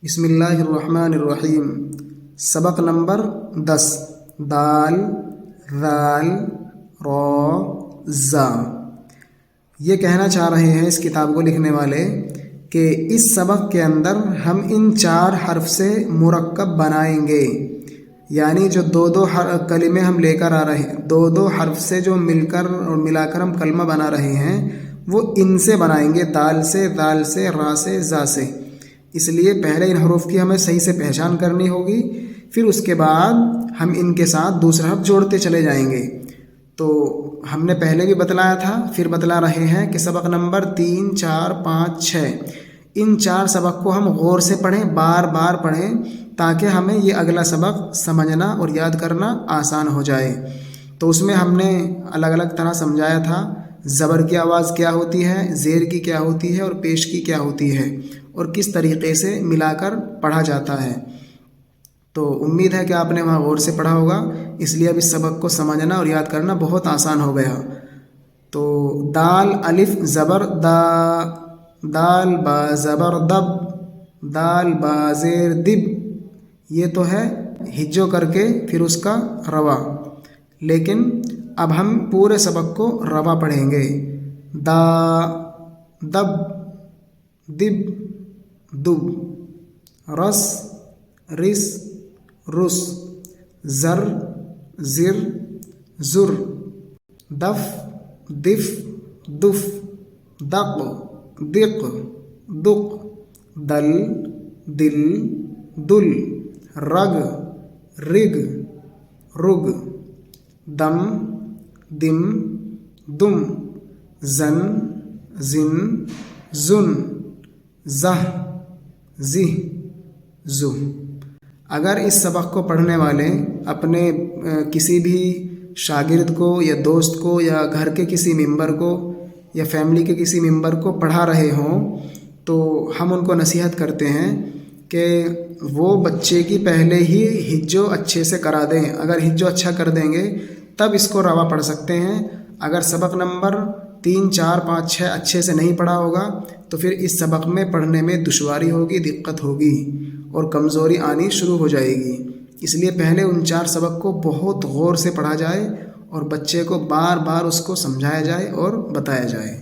बिस्मिल्लाहिर्रहमानिर्रहीम। सबक नंबर 10 दाल राल रो ज़ा। ये कहना चाह रहे हैं इस किताब को लिखने वाले कि इस सबक के अंदर हम इन 4 हर्फ से मुरक्कब बनाएंगे, यानी जो दो कलिमे हम लेकर आ रहे हैं, दो हर्फ से जो मिलकर और मिलाकर हम कलमा बना रहे हैं वो इनसे बनाएंगे, दाल से, दाल से, रा से, ज़ा से। इसलिए पहले इन हरूफ की हमें सही से पहचान करनी होगी, फिर उसके बाद हम इनके साथ दूसरा हर्फ जोड़ते चले जाएंगे। तो हमने पहले भी बतलाया था, फिर बतला रहे हैं कि सबक नंबर 3, 4, 5, 6 इन 4 सबक को हम गौर से पढ़ें, बार बार पढ़ें, ताकि हमें ये अगला सबक समझना और याद करना आसान हो जाए। तो उसमें हमने अलग अलग तरह समझाया था, ज़बर की आवाज़ क्या होती है, ज़ेर की क्या होती है और पेश की क्या होती है, और किस तरीक़े से मिलाकर पढ़ा जाता है। तो उम्मीद है कि आपने वहाँ गौर से पढ़ा होगा, इसलिए अब इस सबक को समझना और याद करना बहुत आसान हो गया। तो दाल अलिफ ज़बर दा, दाल बा ज़बर दब, दाल बा ज़ेर दिब, ये तो है हिज्जो करके फिर उसका रवा। लेकिन अब हम पूरे सबक को रवा पढ़ेंगे। दा दब दिब दुब, रस रिस रुस, ज़र ज़िर ज़ुर, दफ दिफ दुफ, दक दिक दुक, दल दिल दुल, रग रिग रुग, दम दिम दुम, ज़न ज़िन ज़ुन, ज़ह ज़िह ज़ुह। अगर इस सबक को पढ़ने वाले अपने किसी भी शागिर्द को या दोस्त को या घर के किसी मेंबर को या फैमिली के किसी मेंबर को पढ़ा रहे हों, तो हम उनको नसीहत करते हैं कि वो बच्चे की पहले ही हिज्जो अच्छे से करा दें। अगर हिज्जो अच्छा कर देंगे तब इसको रवा पढ़ सकते हैं। अगर सबक नंबर 3, 4, 5, 6 अच्छे से नहीं पढ़ा होगा तो फिर इस सबक में पढ़ने में दुश्वारी होगी, दिक्कत होगी और कमज़ोरी आनी शुरू हो जाएगी। इसलिए पहले उन 4 सबक को बहुत गौर से पढ़ा जाए और बच्चे को बार बार उसको समझाया जाए और बताया जाए।